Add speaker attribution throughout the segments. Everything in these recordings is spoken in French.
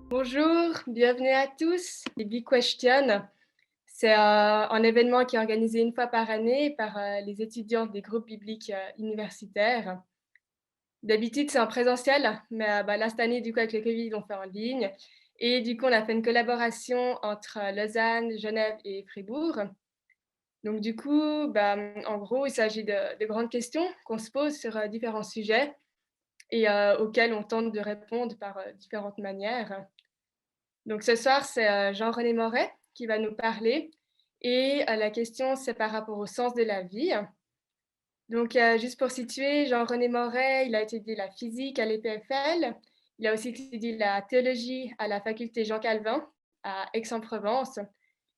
Speaker 1: Bonjour, bienvenue à tous. Les Big Questions, c'est un événement qui est organisé une fois par année par les étudiants des groupes bibliques universitaires. D'habitude, c'est en présentiel, mais là, cette année, du coup, avec le Covid, on fait en ligne. Et du coup, on a fait une collaboration entre Lausanne, Genève et Fribourg. Donc, du coup, en gros, il s'agit de grandes questions qu'on se pose sur différents sujets et auxquelles on tente de répondre par différentes manières. Donc ce soir, c'est, Jean-René Moret qui va nous parler et la question, c'est par rapport au sens de la vie. Donc juste pour situer, Jean-René Moret, il a étudié la physique à l'EPFL. Il a aussi étudié la théologie à la faculté Jean Calvin à Aix-en-Provence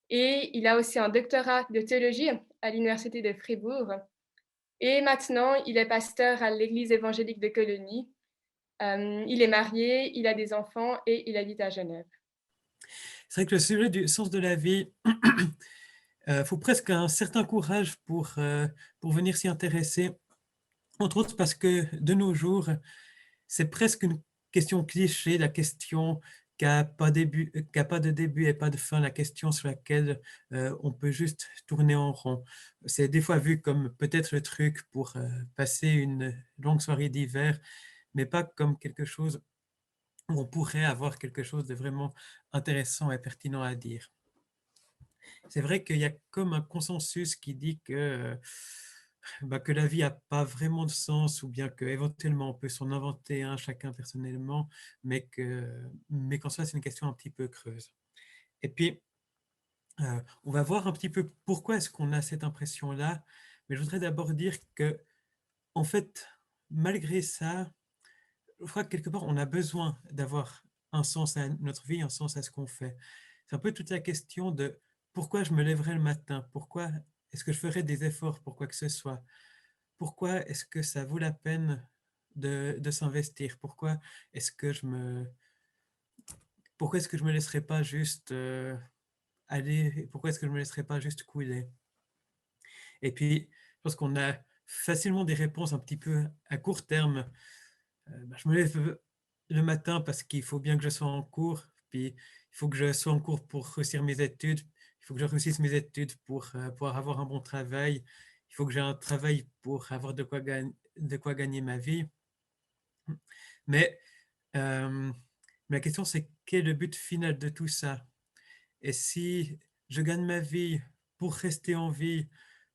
Speaker 1: et il a aussi un doctorat de théologie à l'université de Fribourg et maintenant, il est pasteur à l'église évangélique de Colonie. Il est marié, il a des enfants et il habite à Genève.
Speaker 2: C'est vrai que le sujet du sens de la vie, faut presque un certain courage pour venir s'y intéresser, entre autres parce que de nos jours, c'est presque une question cliché, la question qui a pas de début et pas de fin, la question sur laquelle on peut juste tourner en rond. C'est des fois vu comme peut-être le truc pour passer une longue soirée d'hiver, mais pas comme quelque chose où on pourrait avoir quelque chose de vraiment intéressant et pertinent à dire. C'est vrai qu'il y a comme un consensus qui dit que la vie n'a pas vraiment de sens ou bien qu'éventuellement on peut s'en inventer un chacun personnellement, mais qu'en soi c'est une question un petit peu creuse. Et puis, on va voir un petit peu pourquoi est-ce qu'on a cette impression-là, mais je voudrais d'abord dire que, en fait, malgré ça, je crois que quelque part on a besoin d'avoir un sens à notre vie, un sens à ce qu'on fait. C'est un peu toute la question de pourquoi je me lèverai le matin, pourquoi est-ce que je ferai des efforts pour quoi que ce soit, pourquoi est-ce que ça vaut la peine de s'investir, pourquoi est-ce que je me laisserai pas juste aller, pourquoi est-ce que je me laisserai pas juste couler. Et puis, je pense qu'on a facilement des réponses un petit peu à court terme. Je me lève le matin parce qu'il faut bien que je sois en cours, puis il faut que je sois en cours pour réussir mes études, il faut que je réussisse mes études pour avoir un bon travail, il faut que j'ai un travail pour avoir de quoi gagner ma vie. Mais euh, la question, c'est quel est le but final de tout ça? Et si je gagne ma vie pour rester en vie,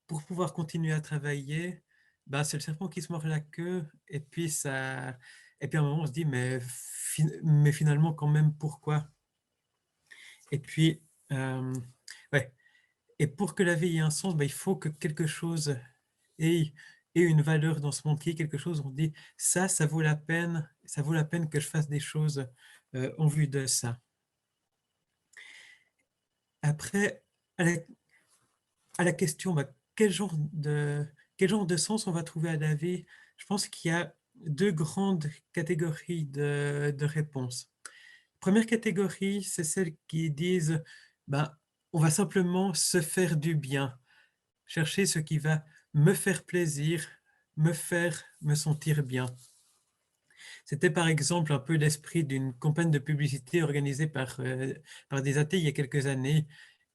Speaker 2: pour pouvoir continuer à travailler, bah, c'est le serpent qui se mord la queue. Et puis à un moment, on se dit, mais finalement, quand même, pourquoi? Et puis, euh, ouais. Et pour que la vie ait un sens, bah, il faut que quelque chose ait, ait une valeur dans ce monde, qui est quelque chose où on dit, ça ça vaut la peine que je fasse des choses en vue de ça. Après, à la, à la question, quel genre de sens on va trouver à la vie, je pense qu'il y a deux grandes catégories de réponses. Première catégorie, c'est celles qui disent, ben, on va simplement se faire du bien, chercher ce qui va me faire plaisir, me faire me sentir bien. C'était par exemple un peu l'esprit d'une campagne de publicité organisée par des athées il y a quelques années,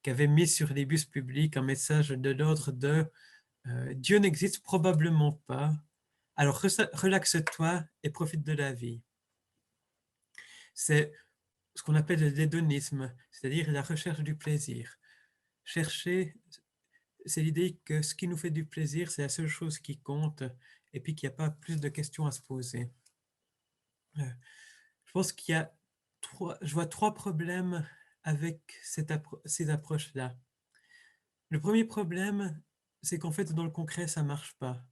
Speaker 2: qui avait mis sur les bus publics un message de l'ordre de Dieu n'existe probablement pas, alors relaxe-toi et profite de la vie. C'est ce qu'on appelle l'hédonisme, c'est-à-dire la recherche du plaisir. Chercher, c'est l'idée que ce qui nous fait du plaisir, c'est la seule chose qui compte, et puis qu'il n'y a pas plus de questions à se poser. Je pense je vois trois problèmes avec ces approches-là. Le premier problème, c'est qu'en fait, dans le concret, ça ne marche pas.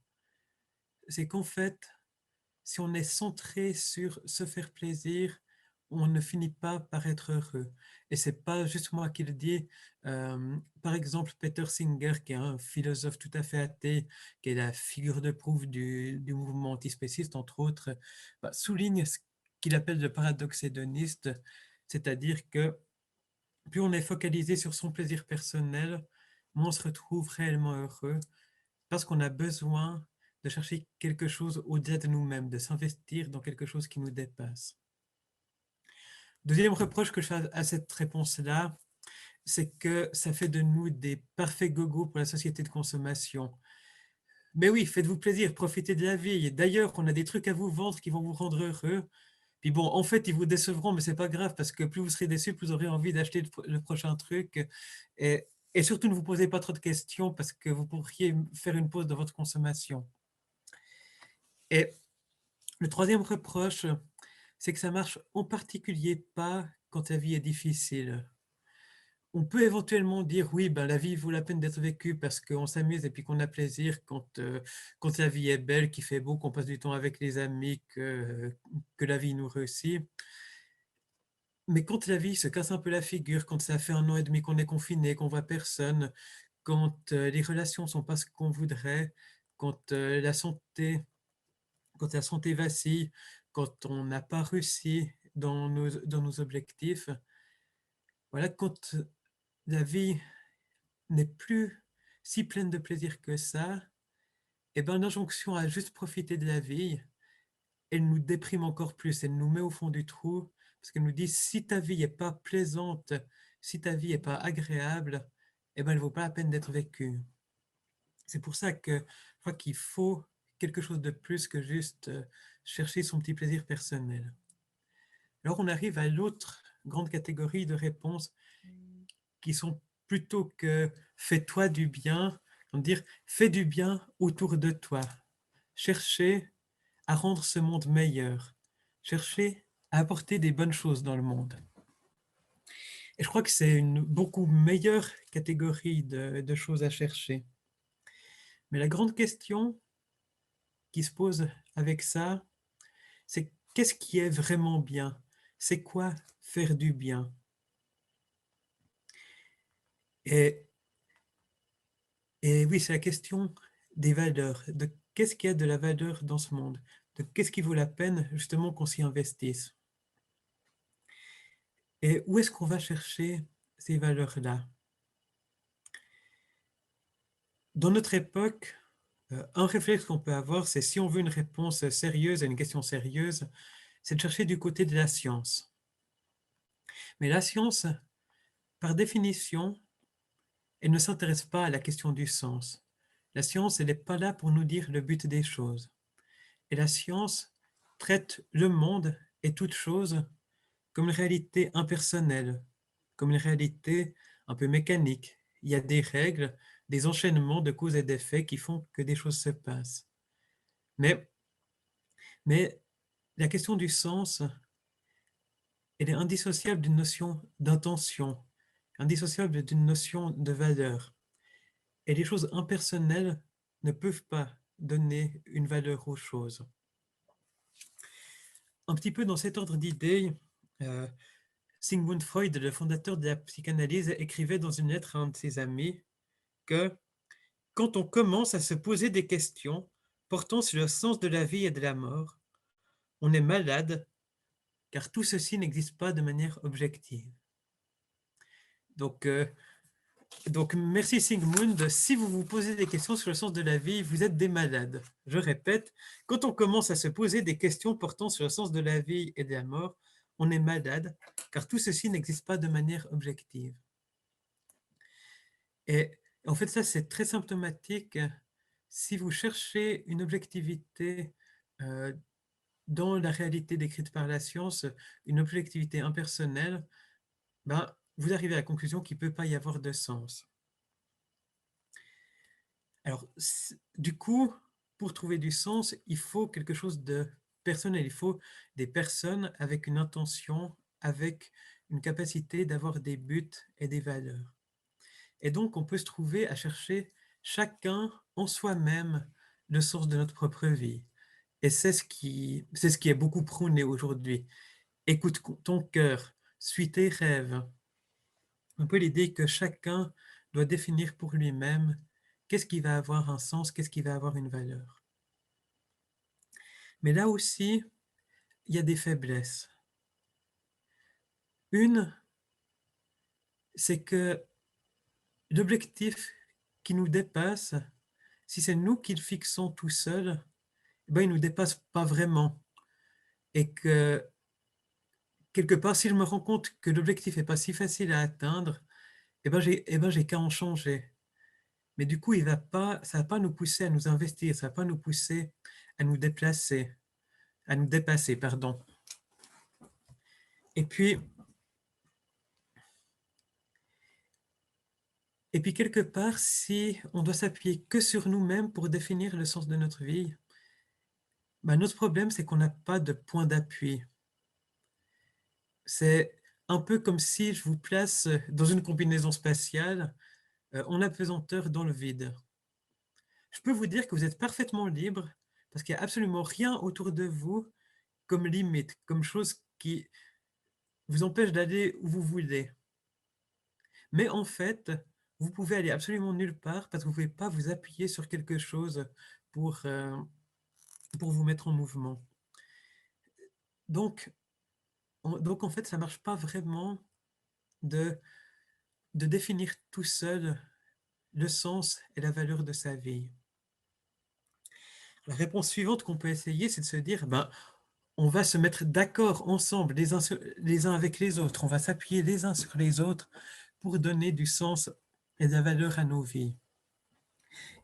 Speaker 2: C'est qu'en fait, si on est centré sur se faire plaisir, on ne finit pas par être heureux. Et c'est pas juste moi qui le dis. Par exemple, Peter Singer, qui est un philosophe tout à fait athée, qui est la figure de proue du mouvement antispéciste, entre autres, souligne ce qu'il appelle le paradoxe hédoniste, c'est-à-dire que plus on est focalisé sur son plaisir personnel, moins on se retrouve réellement heureux parce qu'on a besoin de chercher quelque chose au-delà de nous-mêmes, de s'investir dans quelque chose qui nous dépasse. Deuxième reproche que je fais à cette réponse-là, c'est que ça fait de nous des parfaits gogos pour la société de consommation. Mais oui, faites-vous plaisir, profitez de la vie. Et d'ailleurs, on a des trucs à vous vendre qui vont vous rendre heureux. Puis bon, en fait, ils vous décevront, mais c'est pas grave parce que plus vous serez déçus, plus vous aurez envie d'acheter le prochain truc. Et, et surtout, ne vous posez pas trop de questions parce que vous pourriez faire une pause dans votre consommation. Et le troisième reproche, c'est que ça marche en particulier pas quand la vie est difficile. On peut éventuellement dire oui, ben, la vie vaut la peine d'être vécue parce qu'on s'amuse et puis qu'on a plaisir quand la vie est belle, qu'il fait beau, qu'on passe du temps avec les amis, que la vie nous réussit. Mais quand la vie se casse un peu la figure, quand ça fait 1 an et demi qu'on est confiné, qu'on voit personne, quand les relations sont pas ce qu'on voudrait, quand quand la santé vacille, quand on n'a pas réussi dans nos objectifs, voilà, quand la vie n'est plus si pleine de plaisir que ça, et ben l'injonction à juste profiter de la vie, elle nous déprime encore plus, elle nous met au fond du trou, parce qu'elle nous dit si ta vie n'est pas plaisante, si ta vie n'est pas agréable, eh ben elle ne vaut pas la peine d'être vécue. C'est pour ça que je crois qu'il faut quelque chose de plus que juste chercher son petit plaisir personnel. Alors on arrive à l'autre grande catégorie de réponses qui sont plutôt que fais-toi du bien, on va dire fais du bien autour de toi. Cherchez à rendre ce monde meilleur. Cherchez à apporter des bonnes choses dans le monde. Et je crois que c'est une beaucoup meilleure catégorie de choses à chercher. Mais la grande question qui se pose avec ça, c'est qu'est-ce qui est vraiment bien? C'est quoi faire du bien? Et, et oui, c'est la question des valeurs, de qu'est-ce qu'il y a de la valeur dans ce monde, de qu'est-ce qui vaut la peine justement qu'on s'y investisse. Et où est-ce qu'on va chercher ces valeurs-là? Dans notre époque, un réflexe qu'on peut avoir, c'est si on veut une réponse sérieuse à une question sérieuse, c'est de chercher du côté de la science. Mais la science, par définition, elle ne s'intéresse pas à la question du sens. La science, elle n'est pas là pour nous dire le but des choses. Et la science traite le monde et toute chose comme une réalité impersonnelle, comme une réalité un peu mécanique. Il y a des règles, des enchaînements de causes et d'effets qui font que des choses se passent. Mais, mais la question du sens, elle est indissociable d'une notion d'intention, indissociable d'une notion de valeur. Et les choses impersonnelles ne peuvent pas donner une valeur aux choses. Un petit peu dans cet ordre d'idées, euh, Sigmund Freud, le fondateur de la psychanalyse, écrivait dans une lettre à un de ses amis que quand on commence à se poser des questions portant sur le sens de la vie et de la mort, on est malade, car tout ceci n'existe pas de manière objective. Donc, merci Sigmund. Si vous vous posez des questions sur le sens de la vie, vous êtes des malades. Je répète, quand on commence à se poser des questions portant sur le sens de la vie et de la mort, on est malade, car tout ceci n'existe pas de manière objective. Et en fait, ça, c'est très symptomatique. Si vous cherchez une objectivité euh, dans la réalité décrite par la science, une objectivité impersonnelle, ben, vous arrivez à la conclusion qu'il ne peut pas y avoir de sens. Alors, du coup, pour trouver du sens, il faut quelque chose de personnel. Il faut des personnes avec une intention, avec une capacité d'avoir des buts et des valeurs. Et donc, on peut se trouver à chercher chacun en soi-même le sens de notre propre vie. Et c'est ce qui est beaucoup prôné aujourd'hui. Écoute ton cœur, suis tes rêves. Un peu l'idée que chacun doit définir pour lui-même qu'est-ce qui va avoir un sens, qu'est-ce qui va avoir une valeur. Mais là aussi, il y a des faiblesses. Une, c'est que l'objectif qui nous dépasse, si c'est nous qui le fixons tout seul, ben, il ne nous dépasse pas vraiment. Et que quelque part, si je me rends compte que l'objectif n'est pas si facile à atteindre, j'ai qu'à en changer. Mais du coup, ça va pas nous pousser à nous investir, ça va pas nous pousser à nous déplacer, à nous dépasser, pardon. Et puis, quelque part, si on doit s'appuyer que sur nous-mêmes pour définir le sens de notre vie, notre problème, c'est qu'on n'a pas de point d'appui. C'est un peu comme si je vous place dans une combinaison spatiale en apesanteur dans le vide. Je peux vous dire que vous êtes parfaitement libre parce qu'il n'y a absolument rien autour de vous comme limite, comme chose qui vous empêche d'aller où vous voulez. Mais en fait, vous pouvez aller absolument nulle part parce que vous ne pouvez pas vous appuyer sur quelque chose pour, euh, pour vous mettre en mouvement. Donc, en fait, ça ne marche pas vraiment de, de définir tout seul le sens et la valeur de sa vie. La réponse suivante qu'on peut essayer, c'est de se dire, on va se mettre d'accord ensemble, les uns avec les autres, on va s'appuyer les uns sur les autres pour donner du sens et de la valeur à nos vies.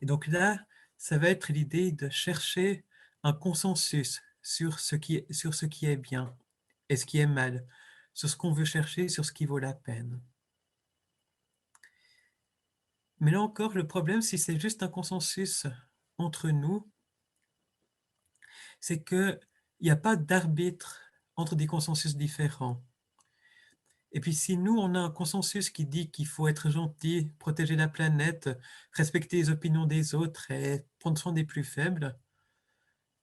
Speaker 2: Et donc là, ça va être l'idée de chercher un consensus sur ce qui est bien et ce qui est mal, sur ce qu'on veut chercher, sur ce qui vaut la peine. Mais là encore, le problème, si c'est juste un consensus entre nous, c'est qu'il n'y a pas d'arbitre entre des consensus différents. Et puis si nous, on a un consensus qui dit qu'il faut être gentil, protéger la planète, respecter les opinions des autres et prendre soin des plus faibles,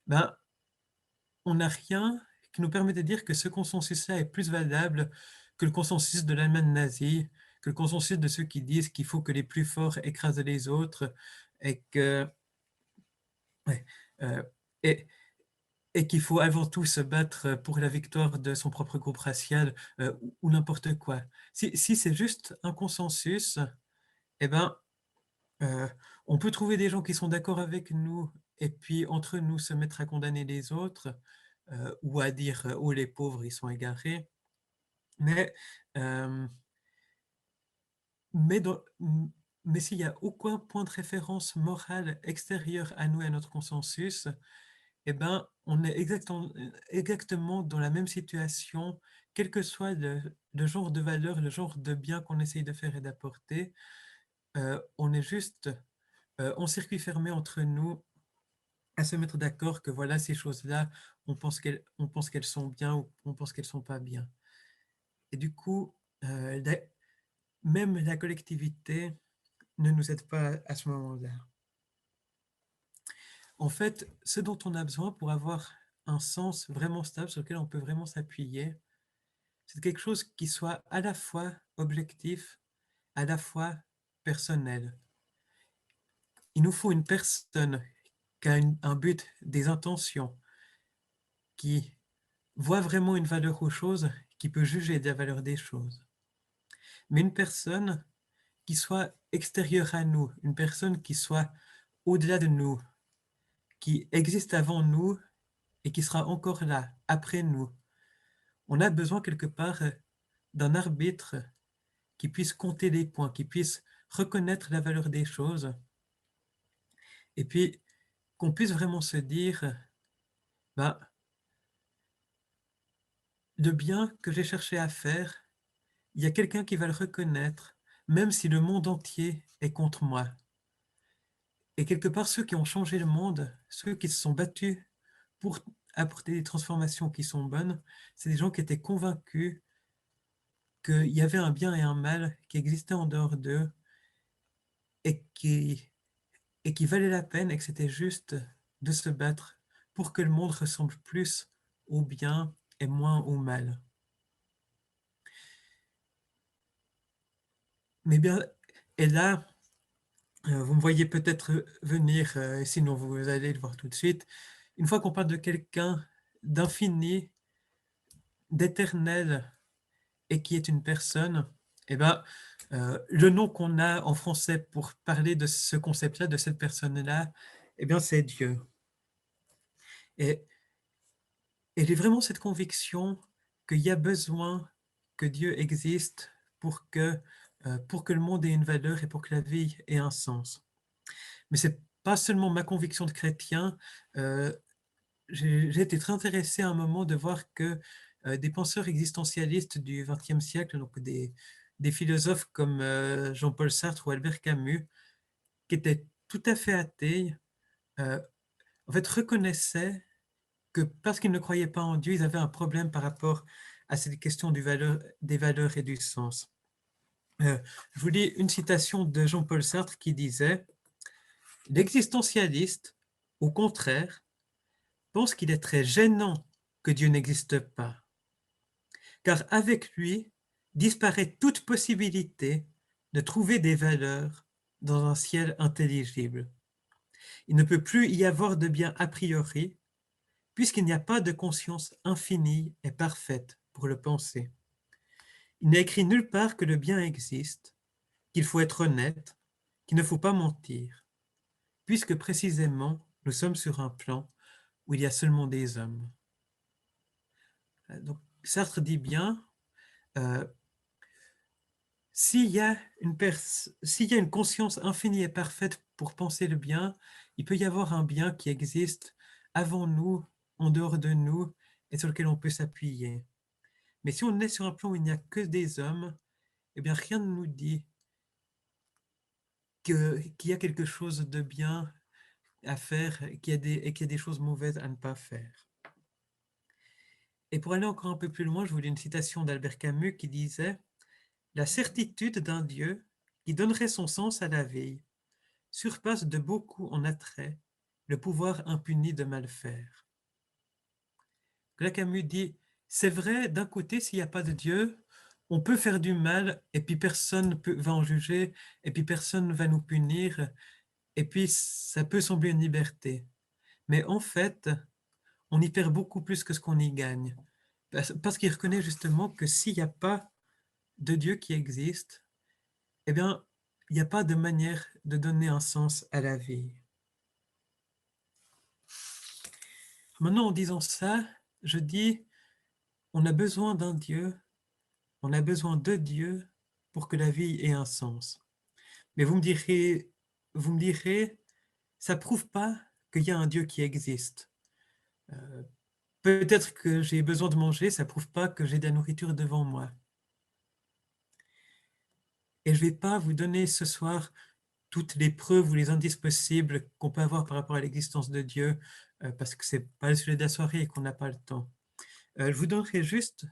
Speaker 2: on n'a rien qui nous permet de dire que ce consensus-là est plus valable que le consensus de l'Allemagne nazie, que le consensus de ceux qui disent qu'il faut que les plus forts écrasent les autres et que, ouais, euh, et, et qu'il faut avant tout se battre pour la victoire de son propre groupe racial ou n'importe quoi. Si c'est juste un consensus, eh ben, euh, on peut trouver des gens qui sont d'accord avec nous et puis entre nous se mettre à condamner les autres ou à dire oh les pauvres ils sont égarés. Mais, euh, mais, dans- mais s'il n'y a aucun point de référence moral extérieur à nous et à notre consensus, eh ben, on est exactement dans la même situation, quel que soit le genre de valeur, le genre de bien qu'on essaye de faire et d'apporter. On est juste en circuit fermé entre nous à se mettre d'accord que voilà, ces choses-là, on pense qu'elles sont bien ou on pense qu'elles sont pas bien. Et du coup, même la collectivité ne nous aide pas à ce moment-là. En fait, ce dont on a besoin pour avoir un sens vraiment stable sur lequel on peut vraiment s'appuyer, c'est quelque chose qui soit à la fois objectif, à la fois personnel. Il nous faut une personne qui a un but, des intentions, qui voit vraiment une valeur aux choses, qui peut juger de la valeur des choses. Mais une personne qui soit extérieure à nous, une personne qui soit au-delà de nous, qui existe avant nous et qui sera encore là après nous. On a besoin quelque part d'un arbitre qui puisse compter les points, qui puisse reconnaître la valeur des choses et puis qu'on puisse vraiment se dire, bah, le bien que j'ai cherché à faire, il y a quelqu'un qui va le reconnaître, même si le monde entier est contre moi. Et quelque part, ceux qui ont changé le monde, ceux qui se sont battus pour apporter des transformations qui sont bonnes, c'est des gens qui étaient convaincus qu'il y avait un bien et un mal qui existaient en dehors d'eux et qui valait la peine et que c'était juste de se battre pour que le monde ressemble plus au bien et moins au mal. Mais bien, et là, vous me voyez peut-être venir, sinon vous allez le voir tout de suite. Une fois qu'on parle de quelqu'un d'infini, d'éternel et qui est une personne, eh ben, le nom qu'on a en français pour parler de ce concept-là, de cette personne-là, eh bien, c'est Dieu. Et j'ai vraiment cette conviction qu'il y a besoin que Dieu existe pour que le monde ait une valeur et pour que la vie ait un sens. Mais ce n'est pas seulement ma conviction de chrétien. J'ai été très intéressé à un moment de voir que des penseurs existentialistes du XXe siècle, donc des philosophes comme Jean-Paul Sartre ou Albert Camus, qui étaient tout à fait athées, euh, en fait reconnaissaient que parce qu'ils ne croyaient pas en Dieu, ils avaient un problème par rapport à cette question des valeurs et du sens. Euh, je vous lis une citation de Jean-Paul Sartre qui disait « L'existentialiste, au contraire, pense qu'il est très gênant que Dieu n'existe pas, car avec lui disparaît toute possibilité de trouver des valeurs dans un ciel intelligible. Il ne peut plus y avoir de bien a priori, puisqu'il n'y a pas de conscience infinie et parfaite pour le penser. Il n'est écrit nulle part que le bien existe, qu'il faut être honnête, qu'il ne faut pas mentir, puisque précisément nous sommes sur un plan où il y a seulement des hommes. » Donc Sartre dit bien, euh, s'il y a une conscience infinie et parfaite pour penser le bien, il peut y avoir un bien qui existe avant nous, en dehors de nous, et sur lequel on peut s'appuyer. Mais si on est sur un plan où il n'y a que des hommes, eh bien rien ne nous dit qu'il y a quelque chose de bien à faire et qu'il y a des choses mauvaises à ne pas faire. Et pour aller encore un peu plus loin, je vous lis une citation d'Albert Camus qui disait « La certitude d'un Dieu qui donnerait son sens à la vie surpasse de beaucoup en attrait le pouvoir impuni de mal faire. » Là, Camus dit, c'est vrai, d'un côté, s'il n'y a pas de Dieu, on peut faire du mal et puis personne va en juger et puis personne va nous punir et puis ça peut sembler une liberté. Mais en fait, on y perd beaucoup plus que ce qu'on y gagne. Parce qu'il reconnaît justement que s'il n'y a pas de Dieu qui existe, eh bien, il n'y a pas de manière de donner un sens à la vie. Maintenant, en disant ça, je dis, on a besoin d'un Dieu, on a besoin de Dieu pour que la vie ait un sens. Mais vous me direz, ça prouve pas qu'il y a un Dieu qui existe. Euh, Peut-être que j'ai besoin de manger, ça prouve pas que j'ai de la nourriture devant moi. Et je vais pas vous donner ce soir toutes les preuves ou les indices possibles qu'on peut avoir par rapport à l'existence de Dieu, parce que c'est pas le sujet de la soirée et qu'on n'a pas le temps. Je vous donnerai juste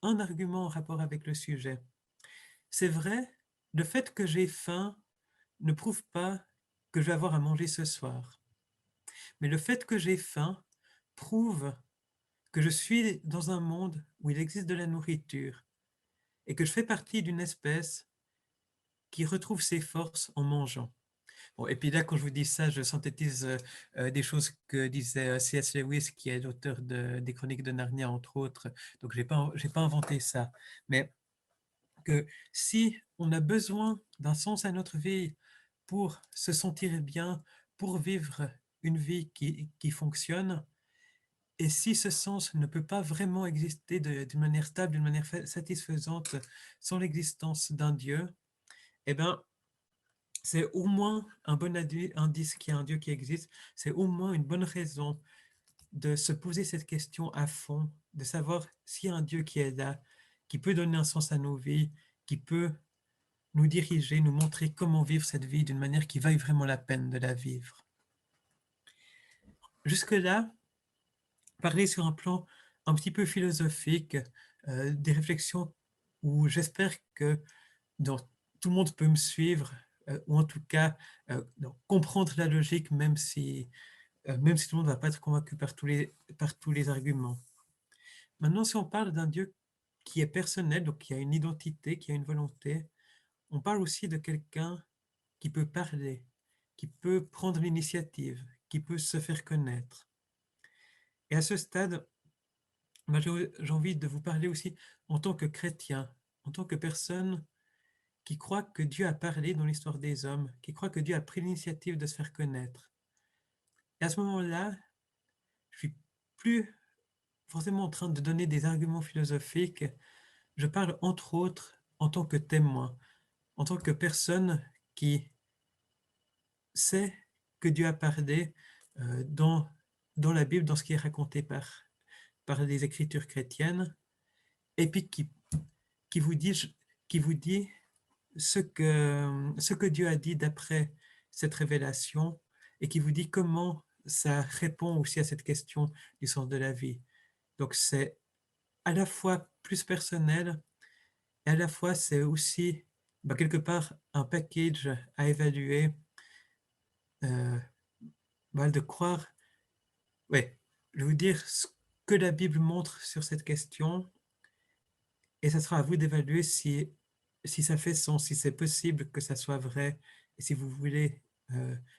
Speaker 2: un argument en rapport avec le sujet. C'est vrai, le fait que j'ai faim ne prouve pas que je vais avoir à manger ce soir. Mais le fait que j'ai faim prouve que je suis dans un monde où il existe de la nourriture et que je fais partie d'une espèce qui retrouve ses forces en mangeant. Bon, et puis là, quand je vous dis ça, je synthétise des choses que disait C.S. Lewis, qui est l'auteur des Chroniques de Narnia, entre autres. Donc, j'ai pas inventé ça. Mais que si on a besoin d'un sens à notre vie pour se sentir bien, pour vivre une vie qui fonctionne, et si ce sens ne peut pas vraiment exister d'une manière stable, d'une manière satisfaisante, sans l'existence d'un Dieu, eh bien, c'est au moins un bon indice qu'il y a un Dieu qui existe, c'est au moins une bonne raison de se poser cette question à fond, de savoir s'il y a un Dieu qui est là, qui peut donner un sens à nos vies, qui peut nous diriger, nous montrer comment vivre cette vie d'une manière qui vaille vraiment la peine de la vivre. Jusque-là, parler sur un plan un petit peu philosophique, des réflexions où j'espère que tout le monde peut me suivre, ou en tout cas comprendre la logique, même si tout le monde ne va pas être convaincu par tous les arguments. Maintenant, si on parle d'un Dieu qui est personnel, donc qui a une identité, qui a une volonté, on parle aussi de quelqu'un qui peut parler, qui peut prendre l'initiative, qui peut se faire connaître. Et à ce stade, moi, j'ai envie de vous parler aussi en tant que chrétien, en tant que personne qui croit que Dieu a parlé dans l'histoire des hommes, qui croit que Dieu a pris l'initiative de se faire connaître. Et à ce moment-là, je suis plus forcément en train de donner des arguments philosophiques. Je parle entre autres en tant que témoin, en tant que personne qui sait que Dieu a parlé dans la Bible, dans ce qui est raconté par les Écritures chrétiennes, et puis qui vous dit, qui vous dit ce que Dieu a dit d'après cette révélation, et qui vous dit comment ça répond aussi à cette question du sens de la vie. Donc c'est à la fois plus personnel, et à la fois c'est aussi quelque part un package à évaluer, euh, de croire, ouais, je vais vous dire ce que la Bible montre sur cette question, et ça sera à vous d'évaluer si ça fait sens, si c'est possible que ça soit vrai, et si vous voulez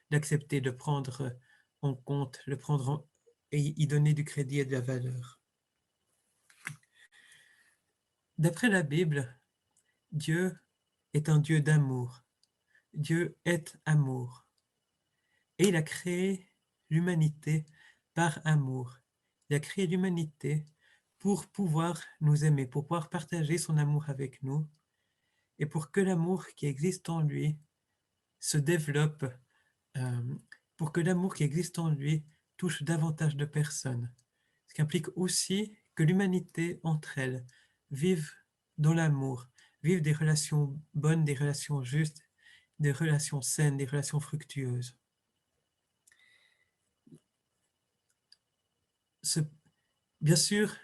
Speaker 2: l'accepter, de prendre en compte, et y donner du crédit et de la valeur. D'après la Bible, Dieu est un Dieu d'amour. Dieu est amour. Et il a créé l'humanité par amour. Il a créé l'humanité pour pouvoir nous aimer, pour pouvoir partager son amour avec nous, et pour que l'amour qui existe en lui se développe, euh, pour que l'amour qui existe en lui touche davantage de personnes. Ce qui implique aussi que l'humanité entre elles vive dans l'amour, vive des relations bonnes, des relations justes, des relations saines, des relations fructueuses. Bien sûr,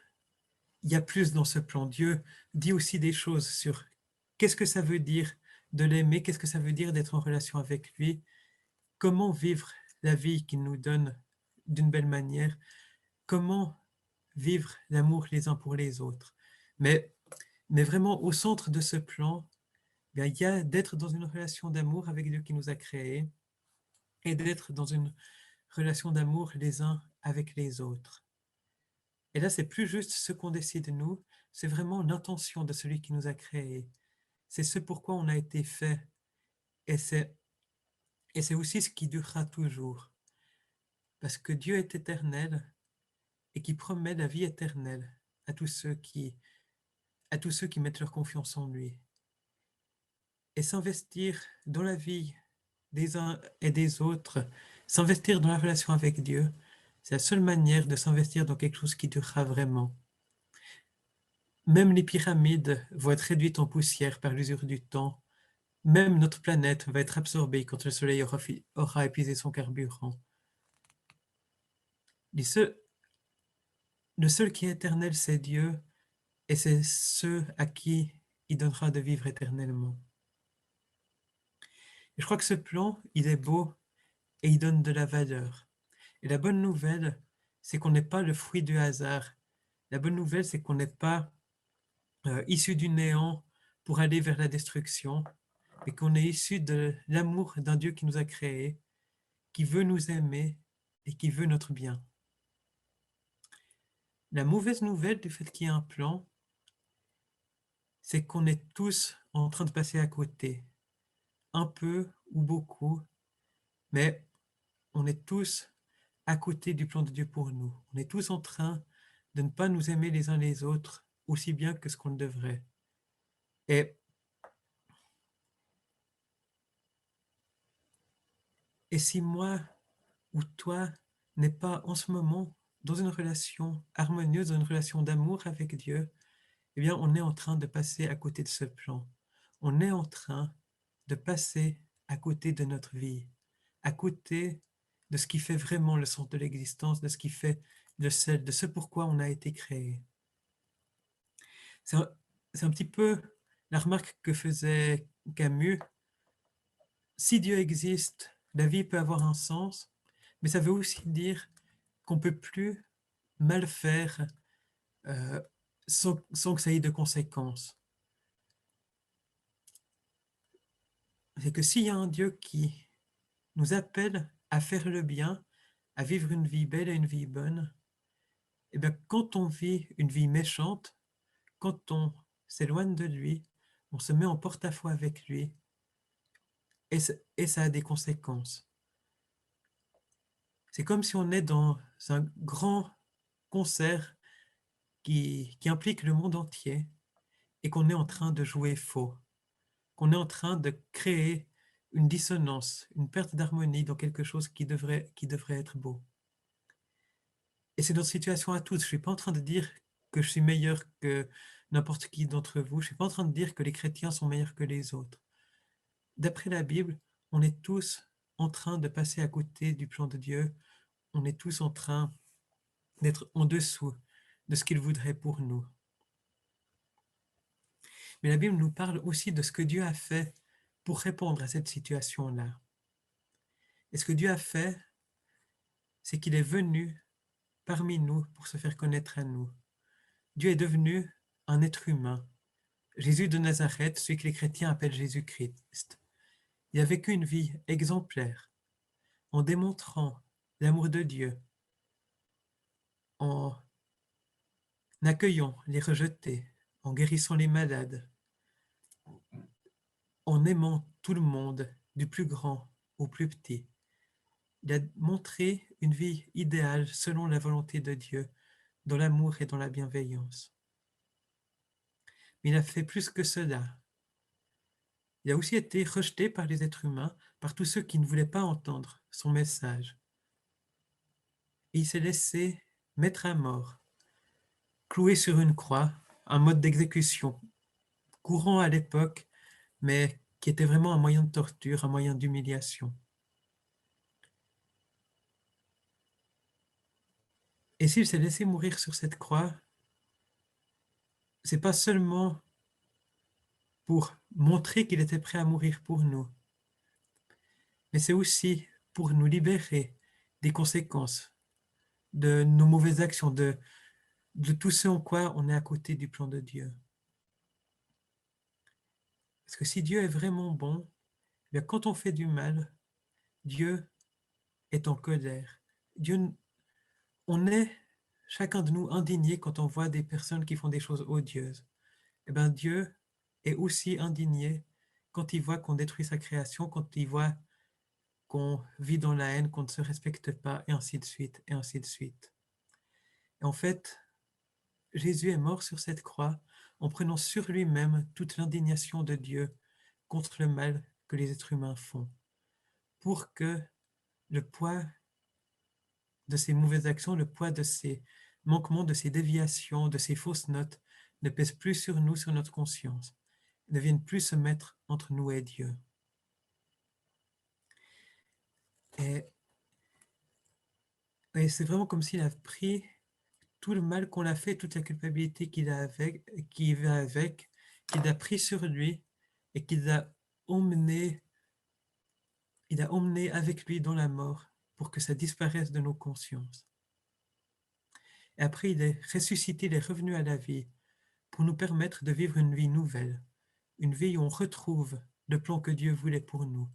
Speaker 2: il y a plus dans ce plan. Dieu dit aussi des choses sur qu'est-ce que ça veut dire de l'aimer, qu'est-ce que ça veut dire d'être en relation avec lui, comment vivre la vie qu'il nous donne d'une belle manière, comment vivre l'amour les uns pour les autres. Mais vraiment, au centre de ce plan, bien, il y a d'être dans une relation d'amour avec Dieu qui nous a créés, et d'être dans une relation d'amour les uns avec les autres. Et là, c'est plus juste ce qu'on décide nous, c'est vraiment l'intention de celui qui nous a créés. C'est ce pourquoi on a été fait. Et c'est aussi ce qui durera toujours. Parce que Dieu est éternel et qui promet la vie éternelle à tous ceux qui mettent leur confiance en lui. Et s'investir dans la vie des uns et des autres, s'investir dans la relation avec Dieu, c'est la seule manière de s'investir dans quelque chose qui durera vraiment. Même les pyramides vont être réduites en poussière par l'usure du temps. Même notre planète va être absorbée quand le Soleil aura épuisé son carburant. Le seul qui est éternel, c'est Dieu, et c'est ceux à qui il donnera de vivre éternellement. Et je crois que ce plan, il est beau et il donne de la valeur. Et la bonne nouvelle, c'est qu'on n'est pas le fruit du hasard. La bonne nouvelle, c'est qu'on n'est pas issu du néant pour aller vers la destruction, mais qu'on est issu de l'amour d'un Dieu qui nous a créés, qui veut nous aimer et qui veut notre bien. La mauvaise nouvelle du fait qu'il y ait un plan, c'est qu'on est tous en train de passer à côté, un peu ou beaucoup, mais on est tous à côté du plan de Dieu pour nous. On est tous en train de ne pas nous aimer les uns les autres aussi bien que ce qu'on devrait. Et, et si moi ou toi n'est pas en ce moment dans une relation harmonieuse, dans une relation d'amour avec Dieu, eh bien, on est en train de passer à côté de ce plan. On est en train de passer à côté de notre vie, à côté de ce qui fait vraiment le sens de l'existence, de ce qui fait le sel, de ce pourquoi on a été créé. C'est un petit peu la remarque que faisait Camus. Si Dieu existe, la vie peut avoir un sens, mais ça veut aussi dire qu'on ne peut plus mal faire euh, sans que ça ait de conséquences. C'est que s'il y a un Dieu qui nous appelle à faire le bien, à vivre une vie belle et une vie bonne, et bien quand on vit une vie méchante, quand on s'éloigne de lui, on se met en porte-à-faux avec lui, et ça a des conséquences. C'est comme si on est dans un grand concert qui implique le monde entier et qu'on est en train de jouer faux, qu'on est en train de créer une dissonance, une perte d'harmonie dans quelque chose qui devrait être beau. Et c'est notre situation à tous. Je ne suis pas en train de dire que je suis meilleur que n'importe qui d'entre vous. Je ne suis pas en train de dire que les chrétiens sont meilleurs que les autres. D'après la Bible, on est tous en train de passer à côté du plan de Dieu. On est tous en train d'être en dessous de ce qu'il voudrait pour nous. Mais la Bible nous parle aussi de ce que Dieu a fait pour répondre à cette situation-là. Et ce que Dieu a fait, c'est qu'il est venu parmi nous pour se faire connaître à nous. Dieu est devenu un être humain. Jésus de Nazareth, celui que les chrétiens appellent Jésus-Christ. Il a vécu une vie exemplaire en démontrant l'amour de Dieu, en accueillant les rejetés, en guérissant les malades, en aimant tout le monde, du plus grand au plus petit. Il a montré une vie idéale selon la volonté de Dieu, dans l'amour et dans la bienveillance. Mais il a fait plus que cela. Il a aussi été rejeté par les êtres humains, par tous ceux qui ne voulaient pas entendre son message. Et il s'est laissé mettre à mort, cloué sur une croix, un mode d'exécution courant à l'époque, mais qui était vraiment un moyen de torture, un moyen d'humiliation. Et s'il s'est laissé mourir sur cette croix, c'est pas seulement pour montrer qu'il était prêt à mourir pour nous, mais c'est aussi pour nous libérer des conséquences de nos mauvaises actions, de tout ce en quoi on est à côté du plan de Dieu. Parce que si Dieu est vraiment bon, eh bien quand on fait du mal, Dieu est en colère. On est, chacun de nous, indigné quand on voit des personnes qui font des choses odieuses. Eh bien Dieu est aussi indigné quand il voit qu'on détruit sa création, quand il voit qu'on vit dans la haine, qu'on ne se respecte pas, et ainsi de suite, et ainsi de suite. Et en fait, Jésus est mort sur cette croix en prenant sur lui-même toute l'indignation de Dieu contre le mal que les êtres humains font, pour que le poids de ces mauvaises actions, le poids de ces manquements, de ces déviations, de ces fausses notes, ne pèse plus sur nous, sur notre conscience, ne vienne plus se mettre entre nous et Dieu. Et, c'est vraiment comme s'il a pris tout le mal qu'on a fait, toute la culpabilité qui va avec, qu'il a pris sur lui et qu'il a emmené avec lui dans la mort pour que ça disparaisse de nos consciences. Et après, il est ressuscité, il est revenu à la vie pour nous permettre de vivre une vie nouvelle, une vie où on retrouve le plan que Dieu voulait pour nous,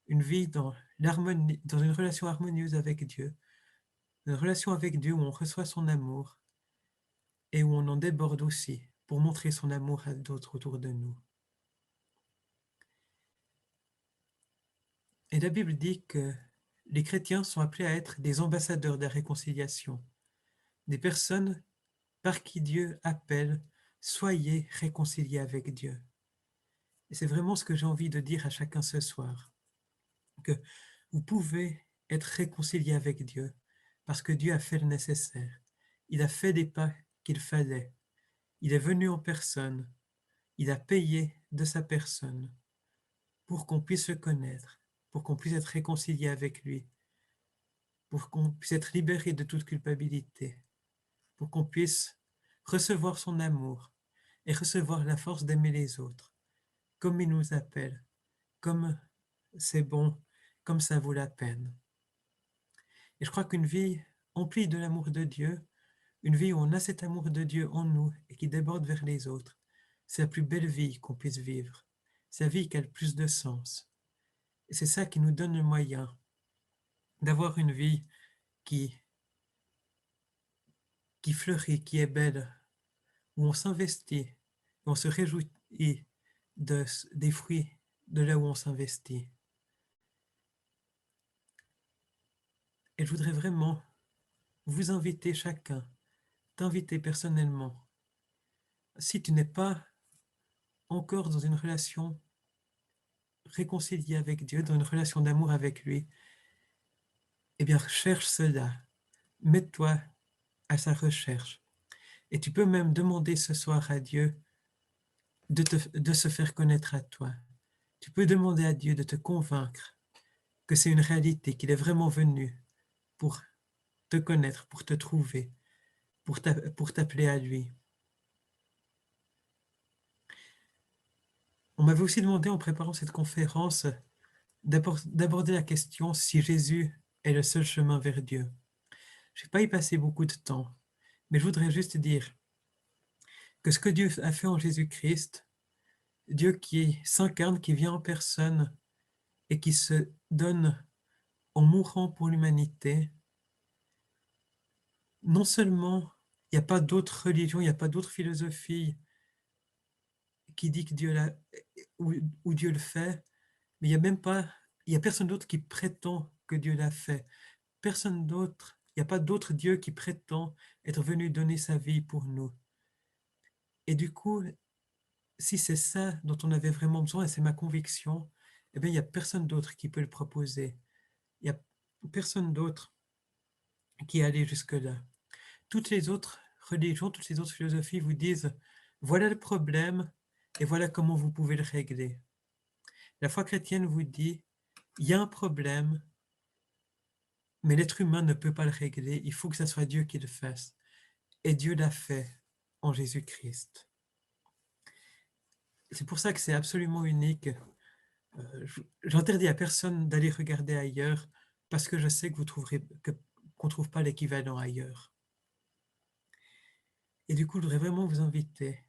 Speaker 2: une vie dans une relation harmonieuse avec Dieu, une relation avec Dieu où on reçoit son amour et où on en déborde aussi pour montrer son amour à d'autres autour de nous. Et la Bible dit que les chrétiens sont appelés à être des ambassadeurs de la réconciliation, des personnes par qui Dieu appelle « Soyez réconciliés avec Dieu ». Et c'est vraiment ce que j'ai envie de dire à chacun ce soir, que vous pouvez être réconciliés avec Dieu parce que Dieu a fait le nécessaire. Il a fait des pas qu'il fallait. Il est venu en personne. Il a payé de sa personne pour qu'on puisse le connaître, pour qu'on puisse être réconcilié avec lui, pour qu'on puisse être libéré de toute culpabilité, pour qu'on puisse recevoir son amour et recevoir la force d'aimer les autres, comme il nous appelle, comme c'est bon, comme ça vaut la peine. Et je crois qu'une vie emplie de l'amour de Dieu, une vie où on a cet amour de Dieu en nous et qui déborde vers les autres, c'est la plus belle vie qu'on puisse vivre. C'est la vie qui a le plus de sens. Et c'est ça qui nous donne le moyen d'avoir une vie qui fleurit, qui est belle, où on s'investit, où on se réjouit des fruits de là où on s'investit. Et je voudrais vraiment vous inviter chacun t'inviter personnellement, si tu n'es pas encore dans une relation réconciliée avec Dieu, dans une relation d'amour avec lui, eh bien, cherche cela. Mets-toi à sa recherche. Et tu peux même demander ce soir à Dieu de se faire connaître à toi. Tu peux demander à Dieu de te convaincre que c'est une réalité, qu'il est vraiment venu pour te connaître, pour te trouver, pour t'appeler à lui. On m'avait aussi demandé en préparant cette conférence d'aborder la question si Jésus est le seul chemin vers Dieu. Je n'ai pas y passé beaucoup de temps, mais je voudrais juste dire que ce que Dieu a fait en Jésus-Christ, Dieu qui s'incarne, qui vient en personne et qui se donne en mourant pour l'humanité, non seulement il n'y a pas d'autre religion, il n'y a pas d'autre philosophie qui dit que ou Dieu le fait, mais il n'y a même pas, il n'y a personne d'autre qui prétend que Dieu l'a fait. Personne d'autre, il n'y a pas d'autre Dieu qui prétend être venu donner sa vie pour nous. Et du coup, si c'est ça dont on avait vraiment besoin, et c'est ma conviction, eh bien, il n'y a personne d'autre qui peut le proposer. Il n'y a personne d'autre qui est allé jusque-là. Toutes les autres religions, toutes les autres philosophies vous disent, voilà le problème et voilà comment vous pouvez le régler. La foi chrétienne vous dit, il y a un problème, mais l'être humain ne peut pas le régler, il faut que ce soit Dieu qui le fasse. Et Dieu l'a fait en Jésus-Christ. C'est pour ça que c'est absolument unique. J'interdis à personne d'aller regarder ailleurs parce que je sais que qu'on ne trouve pas l'équivalent ailleurs. Et du coup, je voudrais vraiment vous inviter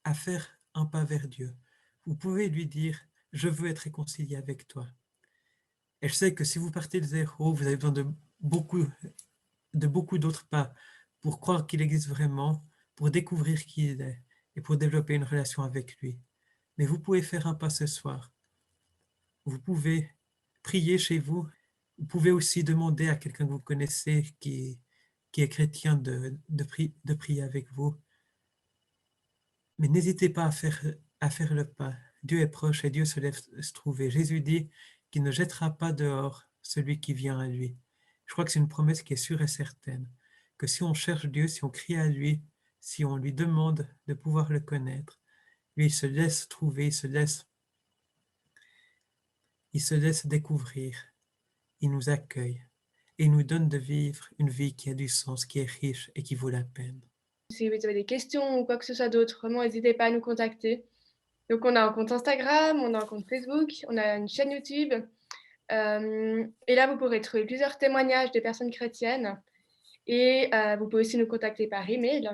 Speaker 2: à faire un pas vers Dieu. Vous pouvez lui dire, je veux être réconcilié avec toi. Et je sais que si vous partez de zéro, vous avez besoin de beaucoup d'autres pas pour croire qu'il existe vraiment, pour découvrir qui il est et pour développer une relation avec lui. Mais vous pouvez faire un pas ce soir. Vous pouvez prier chez vous. Vous pouvez aussi demander à quelqu'un que vous connaissez qui est chrétien de prier avec vous. Mais n'hésitez pas à faire le pas. Dieu est proche et Dieu se laisse trouver. Jésus dit qu'il ne jettera pas dehors celui qui vient à lui. Je crois que c'est une promesse qui est sûre et certaine, que si on cherche Dieu, si on crie à lui, si on lui demande de pouvoir le connaître, lui, il se laisse trouver, il se laisse découvrir, il nous accueille et il nous donne de vivre une vie qui a du sens, qui est riche et qui vaut la peine.
Speaker 1: Si vous avez des questions ou quoi que ce soit d'autre, vraiment, n'hésitez pas à nous contacter. Donc, on a un compte Instagram, on a un compte Facebook, on a une chaîne YouTube. Et là, vous pourrez trouver plusieurs témoignages de personnes chrétiennes. Et vous pouvez aussi nous contacter par email.